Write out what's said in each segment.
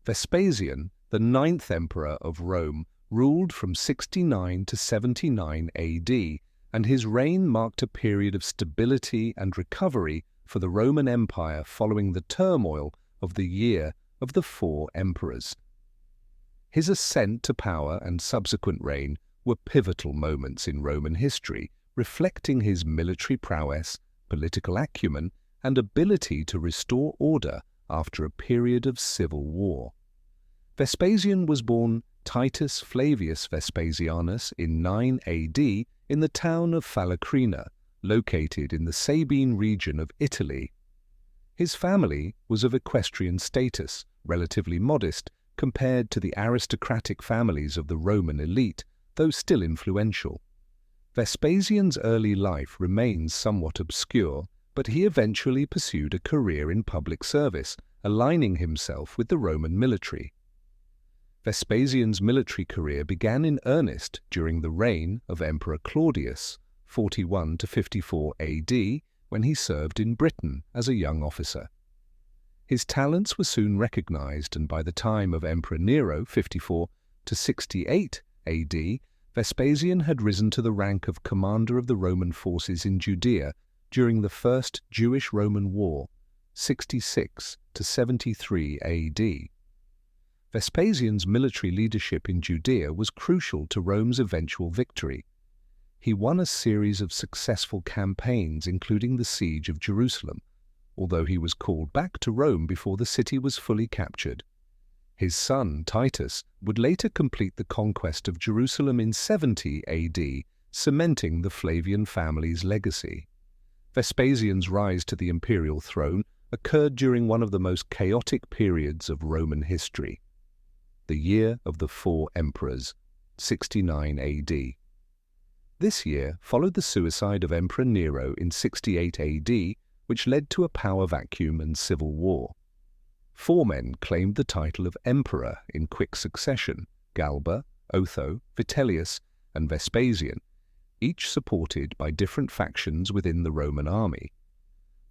Vespasian, the ninth emperor of Rome, ruled from 69 to 79 AD, and his reign marked a period of stability and recovery for the Roman Empire following the turmoil of the Year of the Four Emperors. His ascent to power and subsequent reign were pivotal moments in Roman history, reflecting his military prowess, political acumen, and ability to restore order after a period of civil war. Vespasian was born Titus Flavius Vespasianus in 9 AD in the town of Phalacrina, located in the Sabine region of Italy. His family was of equestrian status, relatively modest compared to the aristocratic families of the Roman elite, though still influential. Vespasian's early life remains somewhat obscure, but he eventually pursued a career in public service, aligning himself with the Roman military. Vespasian's military career began in earnest during the reign of Emperor Claudius, 41 to 54 AD, when he served in Britain as a young officer. His talents were soon recognized, and by the time of Emperor Nero, 54 to 68 AD, Vespasian had risen to the rank of commander of the Roman forces in Judea during the First Jewish-Roman War, 66 to 73 AD. Vespasian's military leadership in Judea was crucial to Rome's eventual victory. He won a series of successful campaigns, including the siege of Jerusalem, although he was called back to Rome before the city was fully captured. His son, Titus, would later complete the conquest of Jerusalem in 70 AD, cementing the Flavian family's legacy. Vespasian's rise to the imperial throne occurred during one of the most chaotic periods of Roman history, the Year of the Four Emperors, 69 AD. This year followed the suicide of Emperor Nero in 68 AD, which led to a power vacuum and civil war. Four men claimed the title of emperor in quick succession: Galba, Otho, Vitellius, and Vespasian, each supported by different factions within the Roman army.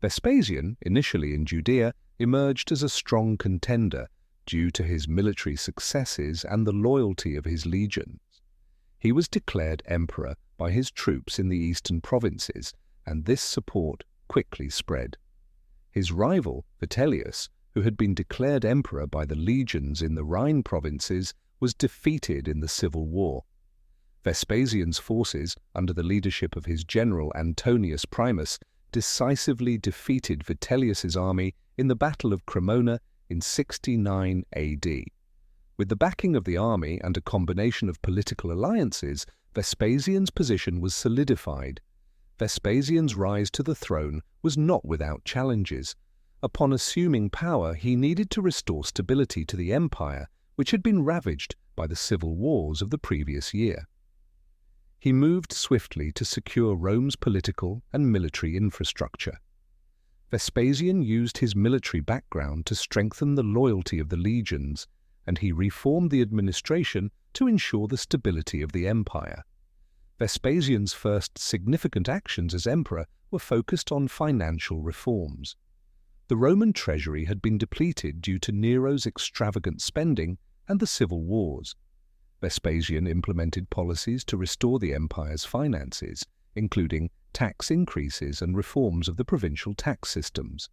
Vespasian, initially in Judea, emerged as a strong contender due to his military successes and the loyalty of his legions. He was declared emperor by his troops in the eastern provinces, and this support quickly spread. His rival, Vitellius, who had been declared emperor by the legions in the Rhine provinces, was defeated in the civil war. Vespasian's forces, under the leadership of his general Antonius Primus, decisively defeated Vitellius's army in the Battle of Cremona in 69 AD. With the backing of the army and a combination of political alliances, Vespasian's position was solidified. Vespasian's rise to the throne was not without challenges. Upon assuming power, he needed to restore stability to the empire, which had been ravaged by the civil wars of the previous year. He moved swiftly to secure Rome's political and military infrastructure. Vespasian used his military background to strengthen the loyalty of the legions, and he reformed the administration to ensure the stability of the empire. Vespasian's first significant actions as emperor were focused on financial reforms. The Roman treasury had been depleted due to Nero's extravagant spending and the civil wars. Vespasian implemented policies to restore the empire's finances, including tax increases and reforms of the provincial tax systems.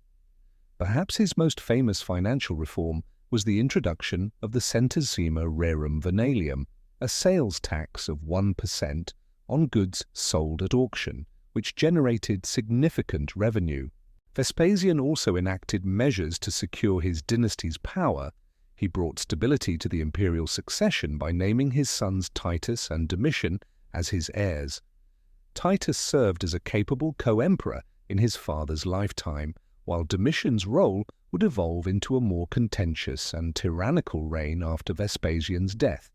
Perhaps his most famous financial reform was the introduction of the centesima rerum venalium, a sales tax of 1% on goods sold at auction, which generated significant revenue. Vespasian also enacted measures to secure his dynasty's power. He brought stability to the imperial succession by naming his sons Titus and Domitian as his heirs. Titus served as a capable co-emperor in his father's lifetime, while Domitian's role would evolve into a more contentious and tyrannical reign after Vespasian's death.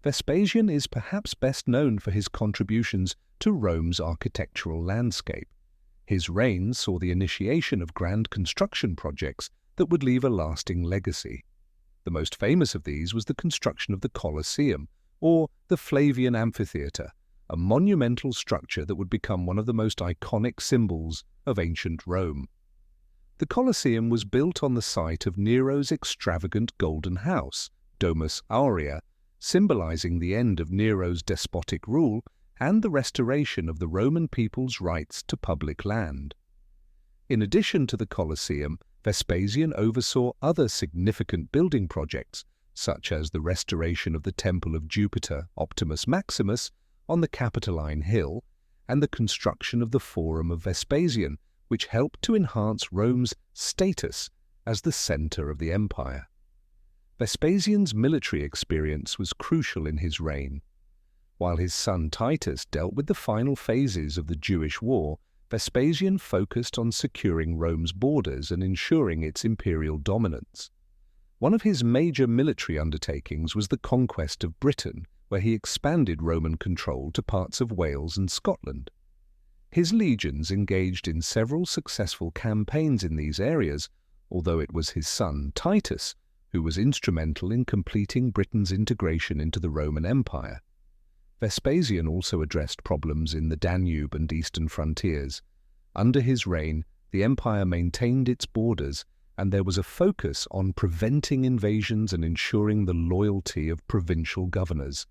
Vespasian is perhaps best known for his contributions to Rome's architectural landscape. His reign saw the initiation of grand construction projects that would leave a lasting legacy. The most famous of these was the construction of the Colosseum, or the Flavian Amphitheatre, a monumental structure that would become one of the most iconic symbols of ancient Rome. The Colosseum was built on the site of Nero's extravagant golden house, Domus Aurea, symbolizing the end of Nero's despotic rule and the restoration of the Roman people's rights to public land. In addition to the Colosseum, Vespasian oversaw other significant building projects, such as the restoration of the Temple of Jupiter Optimus Maximus on the Capitoline Hill and the construction of the Forum of Vespasian, which helped to enhance Rome's status as the center of the empire. Vespasian's military experience was crucial in his reign. While his son Titus dealt with the final phases of the Jewish War, Vespasian focused on securing Rome's borders and ensuring its imperial dominance. One of his major military undertakings was the conquest of Britain, where he expanded Roman control to parts of Wales and Scotland. His legions engaged in several successful campaigns in these areas, although it was his son Titus who was instrumental in completing Britain's integration into the Roman Empire. Vespasian also addressed problems in the Danube and eastern frontiers. Under his reign, the empire maintained its borders, and there was a focus on preventing invasions and ensuring the loyalty of provincial governors.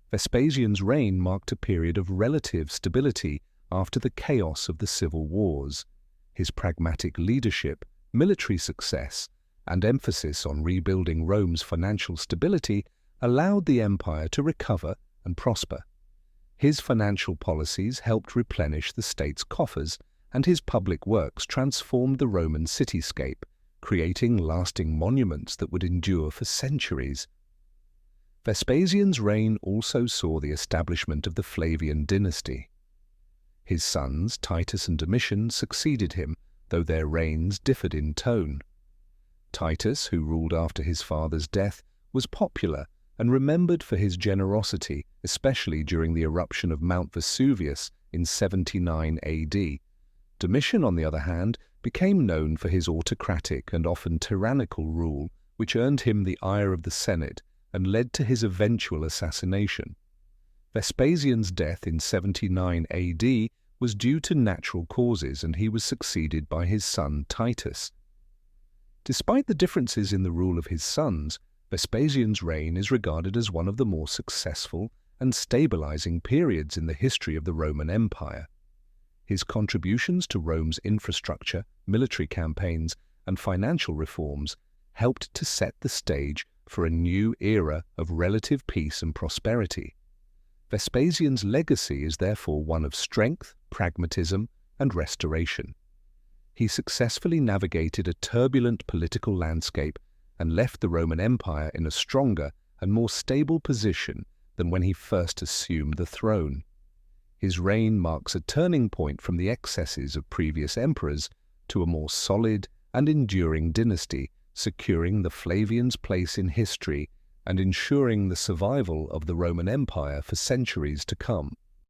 Vespasian's reign marked a period of relative stability after the chaos of the civil wars. His pragmatic leadership, military success, and emphasis on rebuilding Rome's financial stability allowed the empire to recover and prosper. His financial policies helped replenish the state's coffers, and his public works transformed the Roman cityscape, creating lasting monuments that would endure for centuries. Vespasian's reign also saw the establishment of the Flavian dynasty. His sons, Titus and Domitian, succeeded him, though their reigns differed in tone. Titus, who ruled after his father's death, was popular and remembered for his generosity, especially during the eruption of Mount Vesuvius in 79 AD. Domitian, on the other hand, became known for his autocratic and often tyrannical rule, which earned him the ire of the Senate and led to his eventual assassination. Vespasian's death in 79 AD was due to natural causes, and he was succeeded by his son Titus. Despite the differences in the rule of his sons, Vespasian's reign is regarded as one of the more successful and stabilizing periods in the history of the Roman Empire. His contributions to Rome's infrastructure, military campaigns, and financial reforms helped to set the stage for a new era of relative peace and prosperity. Vespasian's legacy is therefore one of strength, pragmatism, and restoration. He successfully navigated a turbulent political landscape and left the Roman Empire in a stronger and more stable position than when he first assumed the throne. His reign marks a turning point from the excesses of previous emperors to a more solid and enduring dynasty, securing the Flavians' place in history and ensuring the survival of the Roman Empire for centuries to come.